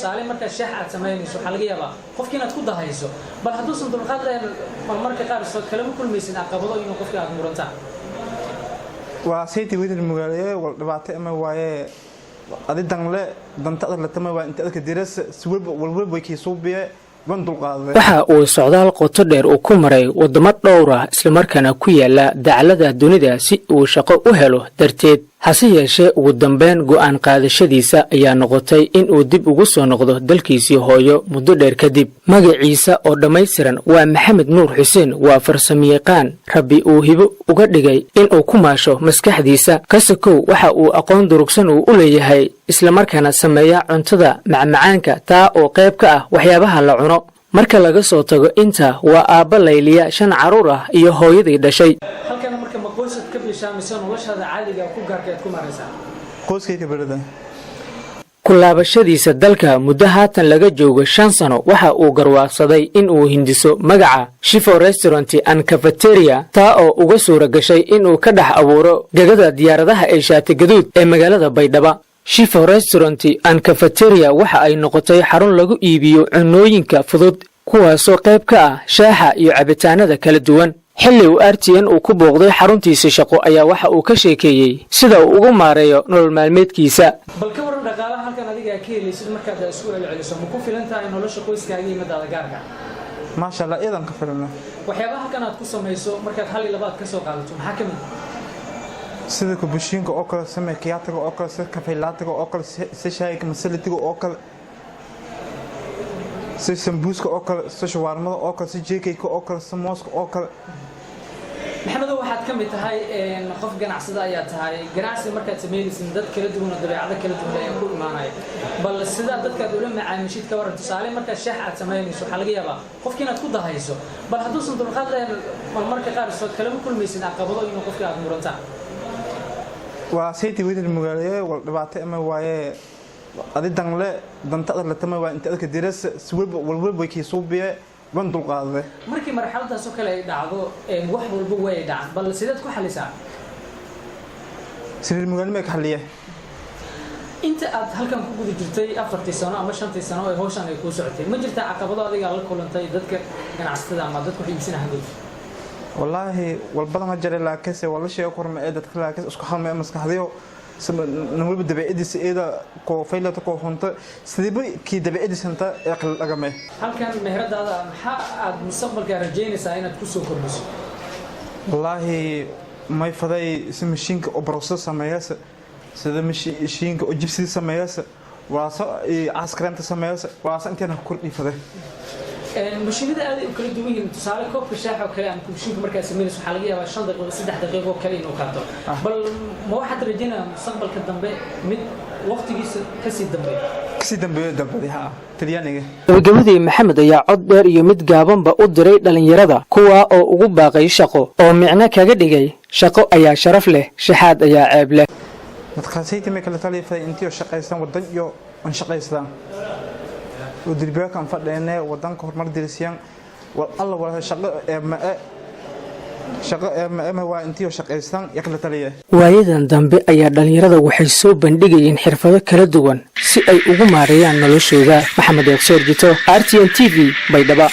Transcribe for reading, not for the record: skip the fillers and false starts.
tusaale marka shax aad sameynayso waxa laga yaabaa qofkii inaad ku dahayso bal haduusan dulqaad lahayn marka qaar soo kala kulmaysin caqabado inuu qofka aad muranta waa saytii weydin magaalada wal dhibaato ama waaye adi dangle danta la tama waa inta dadka diras walba way kii soo biye waxa uu socdaal qoto dheer uu ku maray wadamo dhowr ah isla markaana ku yaala dacalada dunida si uu shaqo u helo darteed hase yeeshee ugu dambeyn go'aan qaadashadiisa ayaa noqotay in uu dib ugu soo noqdo dalkiisii hooyo muddo dheer kadib magaciisa oo dhammaystiran waa maxamed nuur xuseen waa farsamayaqaan rabbi uu hibo uga dhigay inuu ku maasho maskaxdiisa kasakow waxa uu aqoon durugsan uu u leeyahay isla markaana sameeya cuntada macmacaanka taa oo qayb ka ah waxyaabaha la cuno marka laga soo tago inta waa aabba layliya 5 caruur ah iyo hooyadii dhashay halkan marka ma qoysad ka bishaamisan noloshada caadiga ku gaarkeed ku maraysa qoyskayga barada ku laabashadiisa dalka muddo haatan laga joogo 5 sano waxa uu garwaaqsaday in uu hindiso magaca Shifo Restaurant and Cafeteria taa oo uga suura gashay in uu ka dhex abuuro gagada diyaaradaha ee shaati gaduud ee magaalada Baydhabo Shifo Restaurant and Cafeteria waxa ay noqotay xarun lagu iibiyo cunooyinka fudud kuwaasoo qayb ka ah shaaha iyo cabitaanada kala duwan xilli uu RTN uu ku booqday xaruntiisa shaqo ayaa waxa uu ka sheekeeyay sida uu ugu maareeyo nolol maalmeedkiisa bal ka waran dhaqaalaha halkan adiga ka helaysid markaad isku celceliso ma ku filan tahay nolosha qoyskaaga iyo madada gaarka ma sha Allah idan ka filana waxyaabaha halkan aad ku sameeyso markaad hal iyo labaad ka soo qaadato maxaa kamid sida ku bushinka oo kale samee kiyaataga oo kale sida kafeelaataga oo kale si shaayga masalatiga oo kale si sambuuska oo kale si shawarmada oo kale si jeekayka oo kale si mooska oo kale maxamed waxaad kamid tahay qof ganacsada ayaa tahay ganacsi markaad sameeyaysid dad kala duwan oo dabeecado kala duwan ay ku imaanay bal sida dadka ula macaamishid ka waran tusaale marka shax aad sameynayso waxa laga yaabaa qofkii inaad ku dahayso bal haduusan dulqaad lahayn marka qaar soo kala kulmaysin caqabado inuu qofka aad muranta waa saytii weydin magaalada wal dhibaato ama waaye adi dangle danta la tama waa inta dadka diras walba way kii soo biye dulqaaday markii marxaladaas oo kale ay dhacdo wax walba way dhacaan bal sidaad ku xalisaa sidii magaalada ma ka xaliye inta aad halkan ku guda jirtay 4 sano ama 5 sano ee hawshan ay ku socotay ma jirtaa caqabado adiga la kulantay dadka ganacsatada ama dadku xiibsanahay wallahi walbadan ma jiray laakiin wala shay korma ee dadka laakiin isku xalmay maskaxdiyo نمر دبعيدس إذا كو فيلا تكو هنتا سليبي كي دبعيدس هنتا يقل أجمع. هل كان مهرد هذا حق مستقبل كرجين ساينة كوسو كرمس؟ والله ما يفضي اسم مشينك أو بروسس سماياس سيدا مشينك أو جبسي سماياس وراسا عسكرين تسماياس وراسا أنت أنا كل يفضي. مشينة هذه كل دومين تصالح كوب الشاحة وكلام مشينك مركز سمينس وحالية وشان دقيقة 6 دقائق وكلين وكاتو بل ما واحد رجينا مستقبل كدنبي مد وقت كسي دنبي ها تريانية gabadhii maxamed ayaa cod dheer iyo mid gaabanba u diray dhalinyarada kuwa oo ugu baaqay shaqo oo micna kaga dhigay shaqo ayaa sharaf leh shaxaad ayaa ceeb leh madqaasaytii ma kala talifay intii shaqaysan wadan iyo aan shaqaystaan ودربيا كان فدينا ودان كهرمار درسيان والله ولا شقة ما waa intii shaqeystaan yakla taliye waayadan dambe ayaa dhalinyarada waxay soo bandhigayeen xirfado kala duwan si ay ugu maareeyaan noloshooda maxamed Oxford Jito RTN TV Baydhabo